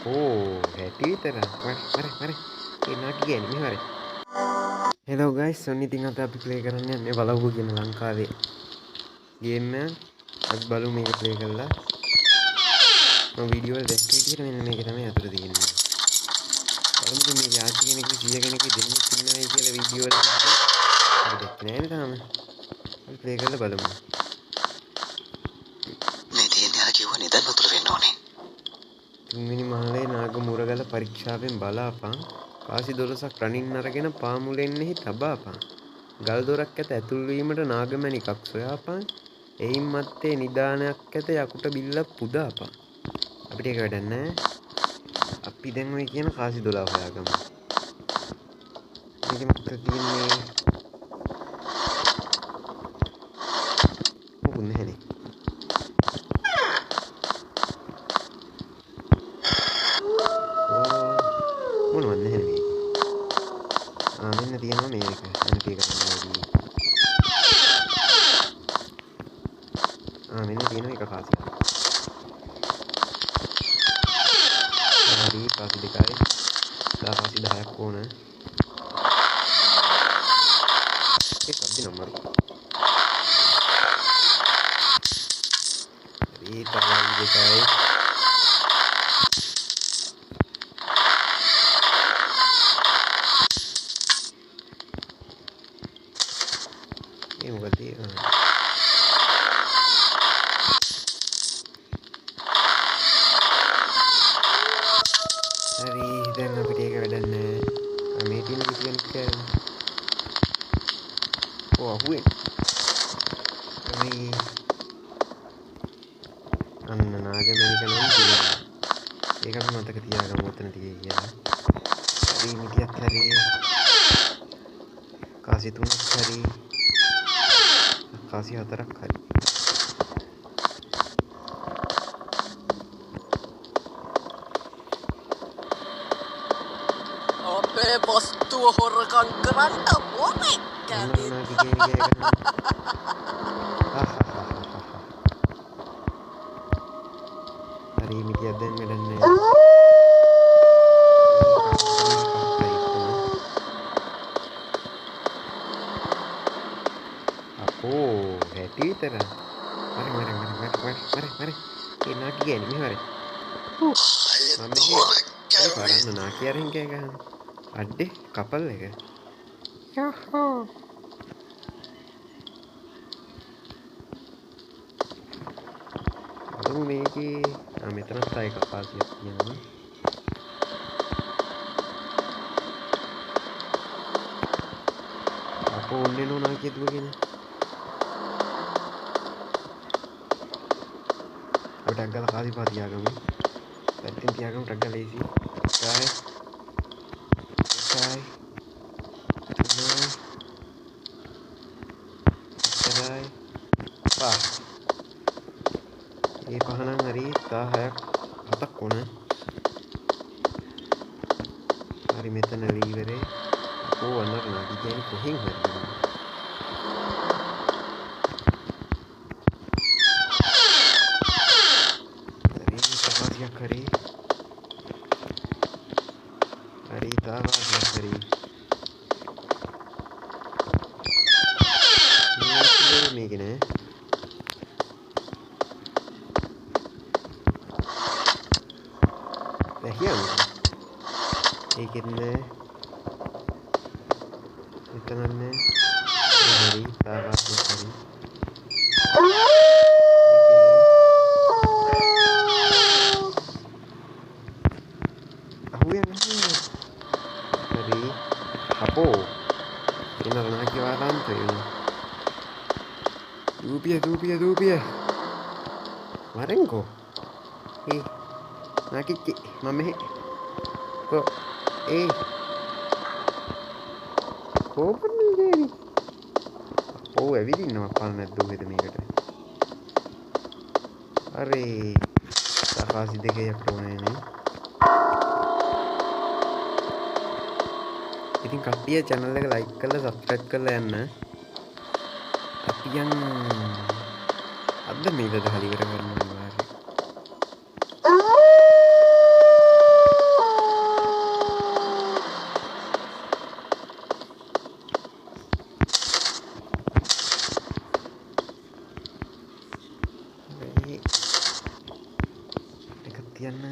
Oh, happy tera. Mari. Enak gini, mari. Hello guys, Sony tinggal tapi play කරන්න යන්නේ බලවුව කියන ලංකාවේ game එක. අපි බලමු මේක play කරලා. මම වීඩියෝ එක දැක්ක විදිහට මෙන්න මේක තමයි අතට තියෙන්නේ. බලමු මේ යාචි කෙනෙක්ගේ 100 කෙනෙක්ගේ දෙන්නෙක් ඉන්නවයි කියලා වීඩියෝ එක දැක්කේ. අපි දැක්කේ නෑනේ තාම. අපි play කරලා බලමු. මේ තියෙන්නේ අර කිව්ව නිදන් වතුර වෙන්න ඕනේ. තුන්වෙනි මහලේ නාග මුරගල පරීක්ෂාවෙන් බලාපන්. කාසි 12ක් රනින් අරගෙන පාමුලෙන්නෙහි තබාපන්. ගල් දොරක් ඇත ඇතුල් වීමට නාගමණිකක් සොයාපන්. එයින් මත්තේ නිදානයක් ඇත යකුට බිල්ලක් පුදාපන්. අපිට ඒක වැඩක් නැහැ. අපි දැන් ඔය කියන කාසි 12 හොයාගමු. මේක මත තියෙන්නේ මොකුත් නැහැනේ. මොනවද නැහැ මේක. මෙන්න තියෙනවා මේක. අනිත් එක තමයි. මෙන්න තියෙනවා එක කාසියක්. හරි කාසි දෙකයි. කාසි 10ක් ඕන. ඒක අදින නම්බර. හරි කාසි දෙකයි. ඒ මොකද හරි දැන් අපිට ඒක වැඩක් නැහැ. මේ තියෙන කිසි කෙනෙක් කියන්නේ. අහුවේ. හරි. අන්න නාගමණික නම් තියෙනවා. ඒක අපි මතක තියාගමු ඔතන තියෙයි කියලා. හරි මිටියක් හරි. කාසි 3ක් හරි. කාසි 4ක් හරි. අපේ වස්තුව හොරකම් කරන්න ඕනේ. හරි මිටියක් දැන් වැඩක් නැහැ. හැටි විතර. මරි. ඒ නාකි ගෑනේ මෙහෙ මරි. මම මේ කරන්න නාකි අරින් කෑ ගහන. අඩේ කපල් එක. යහෝ. බලමු මේකේ මෙතනත් ආයි කපාසියක් තියෙනවා. අපෝ ඔන්නේ නෝ නාකිය දුවගෙන. ටක් ගාලා කාසි පහ තියාගමු. පැත්තෙන් තියාගමු ටක් ගාලා ලේසි. එකයි. තුනයි. පහ. මේ පහ නම් හරි 16ක් 7ක් ඕන. හරි මෙතන ලීවරේ. අන්නර නාකි කියන්නේ කොහෙන් හරි. Kari tawa kari ini megine lahian ikitne itananne kari tawa kari Ini lagi waran tuh. Dupia. Marengo. Nakiki, mame. Kok Kok nih? Everything nama palna duit මේකට. Are සාකාසි දෙකයක් ඕනේ නේ. ඉතින් කට්ටිය channel එක like කරලා subscribe කරලා යන්න. අපි යන් අද මේක දහලි ඉවර කරන්න ඕනේ. යන්න.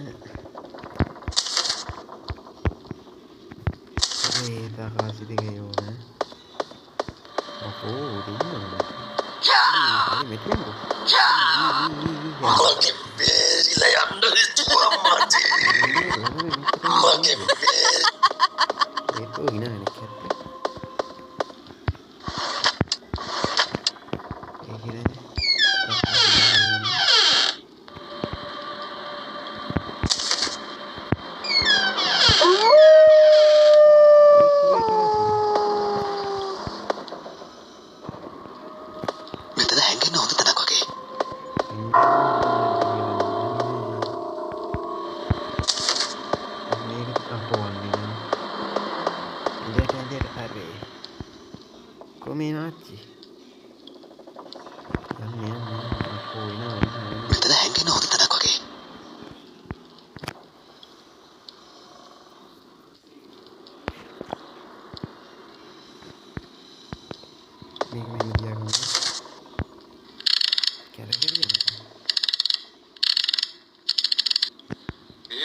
ඒ තාකාසි දෙකේ ඕන. අපෝ දෙන්නවා. හරි මෙතන. මගේ බේරිලා යන්න හිතුවා මචේ. මගේ ඒකෝ හිනානේ කැත්ත. ඒ කියන්නේ මෙතන හැංගෙන්න හොඳ තැනක් වගේ. මේක අපෝන්නේ නේ. ඉඳට හරි. කොමේ නාච්චි. යන්නේ අපෝ එනවා. මෙතන හැංගෙන්න හොඳ තැනක් වගේ. මේක මෙන්න තියාගමු. කැරකෙන්නේ.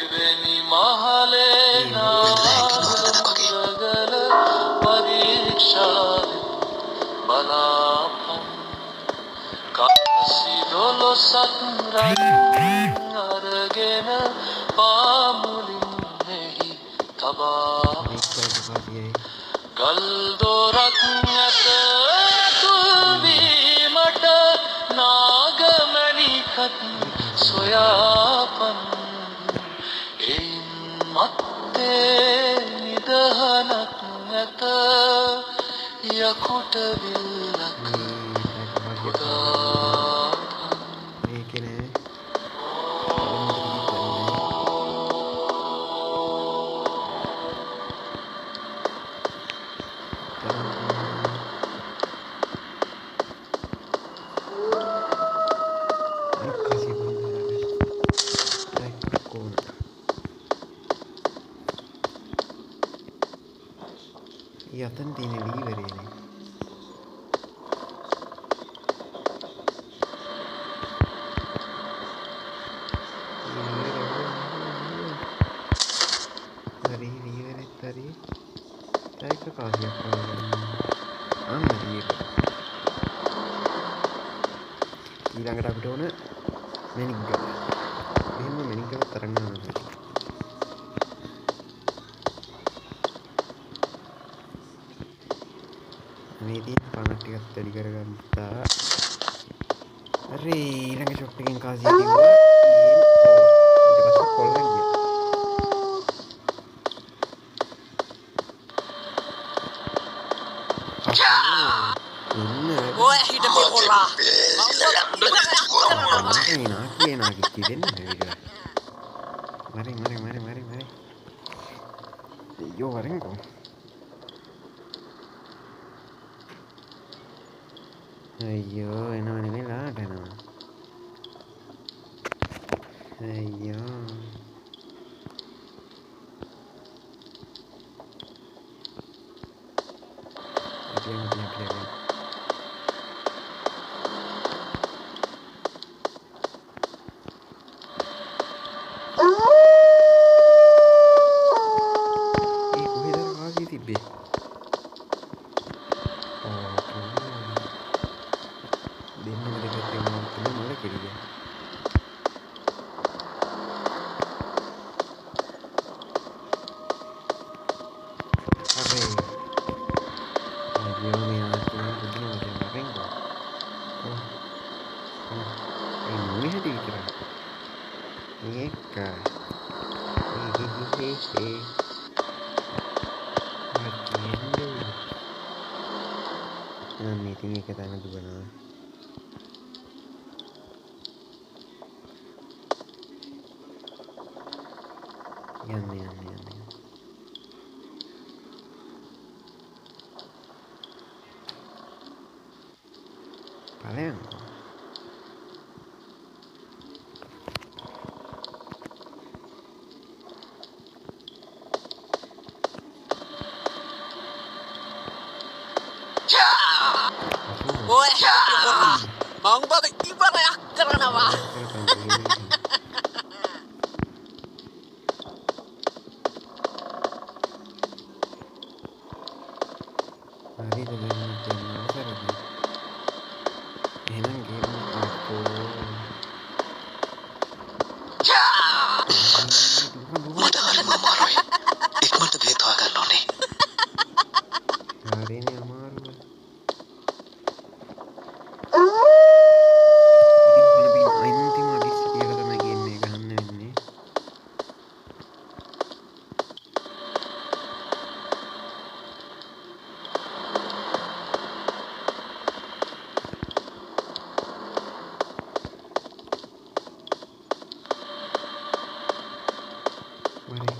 එවැනි මහලේ නාගල පරීක්ෂාවෙන් බලාපන් කසිදොලොසක් රන් අරගෙන පාමුලින් මෙහි තබා ගල්දොරක් ඇත තුල්වීමට නාගමැණිකත් සොයාපන් එයින් මත්තේ නිදහනක් නැත යකුට විල්ලක් පුදාපන් මේකනේ යතන තියෙන ලීවරේනේ හරි ලීවරෙත් හරි ඒක කාසියක් අන්න ලීවර ඊළඟට අපිට ඕන මෙනික් ගල එහෙම මෙනික් ගල තරන්න ඕනේ මේදී පණ ටිකක් වැඩි කරගත්තා. හරි ඊළඟ ෂොට් එකෙන් කාසිය තිබ්බා. ඊට පස්සේ කොල්ලන් ගියා. ඔය හිටපේ හොරා නාකි දෙන්න නේද? මරි. අයියෝ වරෙන්කෝ. අයියෝ එනවා නෙමෙයි ලාට එනවා. අයියෝ අපි meeting එක තැන දුවනවා. යන්න. ඵලයන් ඔය හිටපේ හොරා මං බද ඉවරයක් කරනවා හරිද දැන් මට යන්න අවසරද? එහෙනම් ගේම් අපෝ මට හරිම අමාරුයි. ඉක්මනට බේත් හොයාගන්න ඕනේ. හරිනේ අමාරුව. ඉතින් අන්තිම අදිස්සි කියලා තමයි ගේම් එක ගන්න වෙන්නේ. Mari.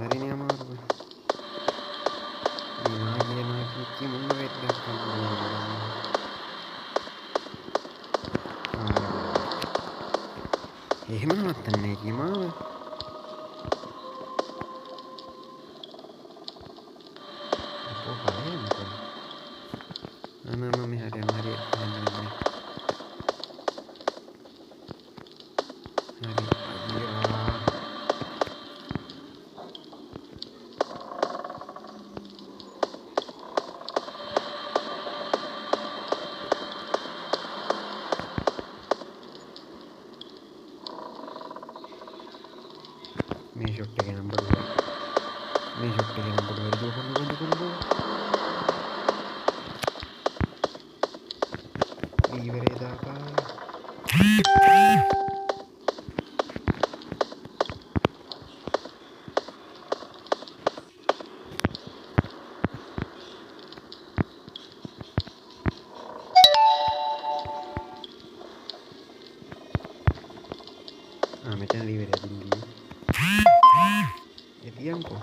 හරිනේ අමාරුව. මේ නාගිය කිච්චි මුන්න වෙද්දක් එහෙම නවත්තන්නේ කිමාව. අපෝ බලන්න මොකද. මම මෙහාට යනවා හරියට හරි අයියා. මේ ෂොට් එක නම් බඩුවයි. මේ ෂොට් එක නම් බඩුවයි. දුවන්න. ඉවරේ දාපා. මෙතන ඉවරයි දින්දී. එතියන්කෝ.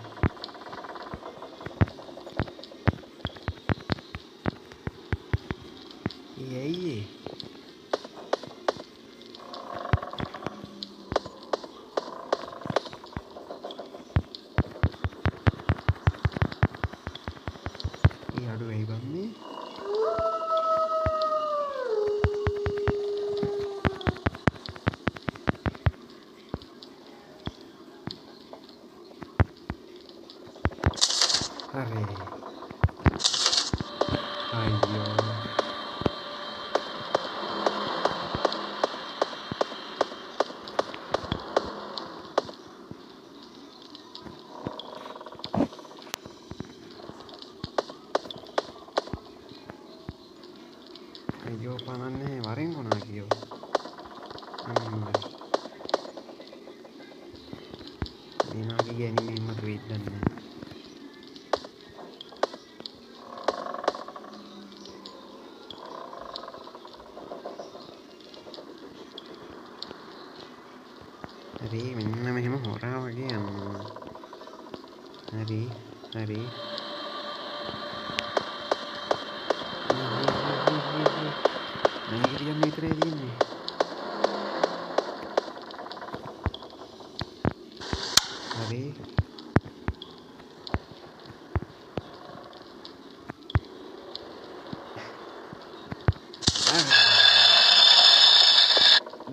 ඇයි ඒ අඩු වෙයි බම්මේ. හරි අයියෝ අයියෝ පනන්නේ වරෙන් කොනා කියෝ. මේනාගේ ගැනීම එහෙමත් වෙයිද දන්නේ නැහැ. හරි මෙන්න මෙහෙම හොරා වගේ යනවා. හරි හරි මේක ටිකක් විතරයි තියෙන්නේ. හරි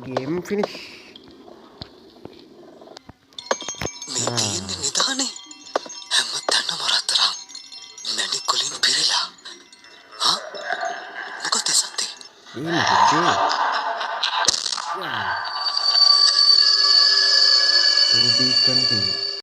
ගේම් ෆිනිෂ්. මේ තියෙන්නේ නිදානේ. හැමතැනම රත්තරන්. මැණික් වලින් පිරීලා. හා? මොකද සත්‍ය? මේ මොකද? To be continued.